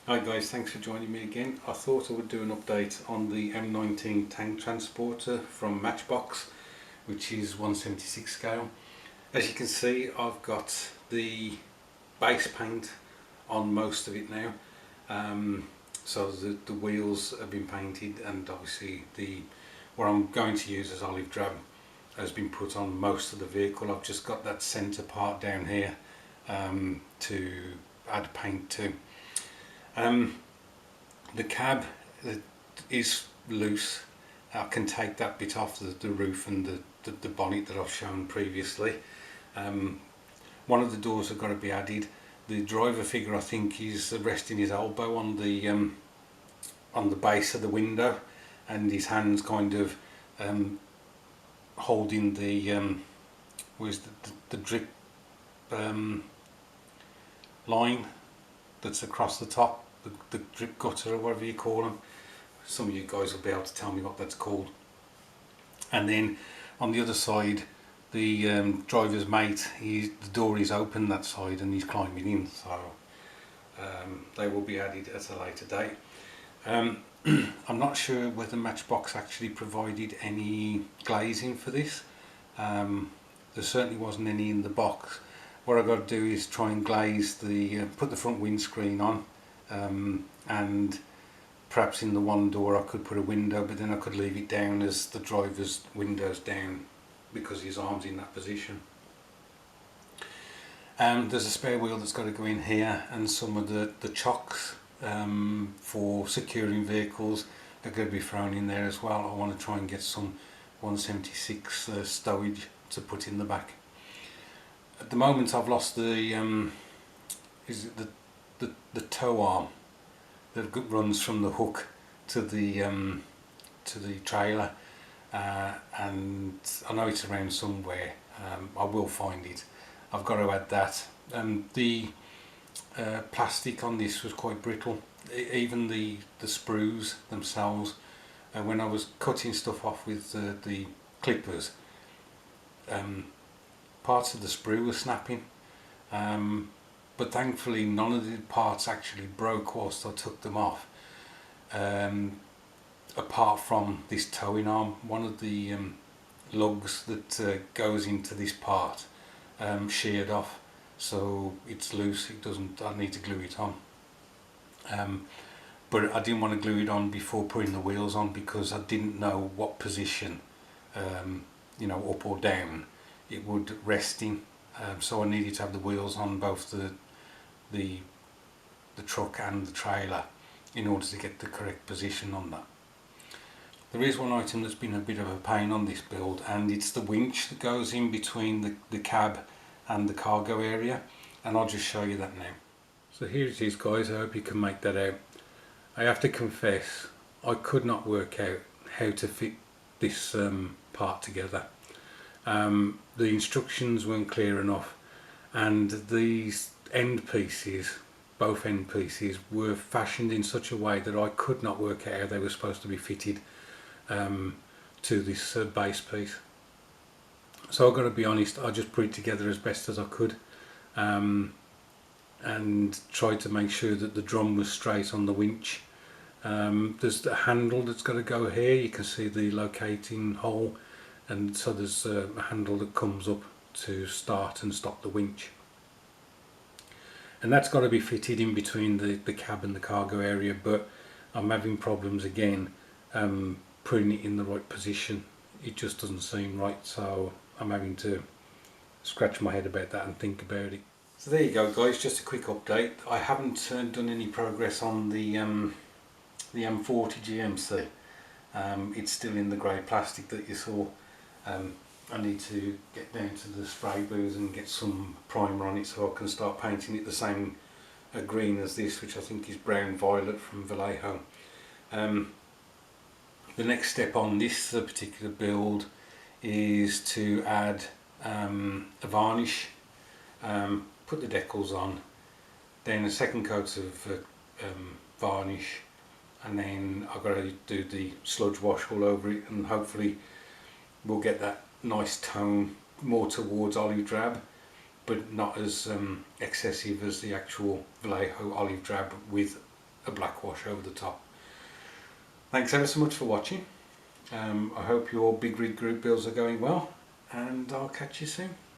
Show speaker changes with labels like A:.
A: Hi guys, thanks for joining me again. I thought I would do an update on the M19 Tank Transporter from Matchbox, which is 1/76 scale. As you can see, I've got the base paint on most of it now. So the wheels have been painted, and obviously what I'm going to use as olive drab has been put on most of the vehicle. I've just got that centre part down here to add paint to. The cab is loose. I can take that bit off the roof and the bonnet that I've shown previously. One of the doors have got to be added. The driver figure, I think, is resting his elbow on the base of the window, and his hands kind of holding the drip line that's across the top, the drip gutter or whatever you call them. Some of you guys will be able to tell me what that's called. And then on the other side, the driver's mate, the door is open that side and he's climbing in, so they will be added at a later date. I'm not sure whether Matchbox actually provided any glazing for this. There certainly wasn't any in the box. What I've got to do is try and glaze put the front windscreen on, and perhaps in the one door I could put a window, but then I could leave it down as the driver's window's down because his arm's in that position. There's a spare wheel that's got to go in here, and some of the chocks for securing vehicles are going to be thrown in there as well. I want to try and get some 176 stowage to put in the back. At the moment I've lost the tow arm that runs from the hook to the trailer, and I know it's around somewhere. I will find it. I've got to add that. The plastic on this was quite brittle. Even the sprues themselves, when I was cutting stuff off with the clippers, parts of the sprue were snapping, but thankfully none of the parts actually broke whilst I took them off, apart from this towing arm. One of the lugs that goes into this part sheared off, so it's loose. I need to glue it on, but I didn't want to glue it on before putting the wheels on because I didn't know what position, up or down, it would rest in. So I needed to have the wheels on both the truck and the trailer in order to get the correct position on that. There is one item that's been a bit of a pain on this build, and it's the winch that goes in between the cab and the cargo area, and I'll just show you that now. So here it is, guys. I hope you can make that out. I have to confess, I could not work out how to fit this part together. The instructions weren't clear enough, and these end pieces, both end pieces, were fashioned in such a way that I could not work out how they were supposed to be fitted to this base piece. So I've got to be honest, I just put it together as best as I could, and tried to make sure that the drum was straight on the winch. There's the handle that's got to go here. You can see the locating hole, and so there's a handle that comes up to start and stop the winch, and that's got to be fitted in between the cab and the cargo area, but I'm having problems again putting it in the right position. It just doesn't seem right, so I'm having to scratch my head about that and think about it. So there you go, guys, just a quick update. I haven't done any progress on the M40 GMC. It's still in the grey plastic that you saw. I need to get down to the spray booth and get some primer on it so I can start painting it the same green as this, which I think is brown violet from Vallejo. The next step on this particular build is to add a varnish, put the decals on, then a second coat of varnish, and then I've got to do the sludge wash all over it, and hopefully we'll get that nice tone more towards olive drab, but not as excessive as the actual Vallejo olive drab with a black wash over the top. Thanks ever so much for watching. I hope your big rig group builds are going well, and I'll catch you soon.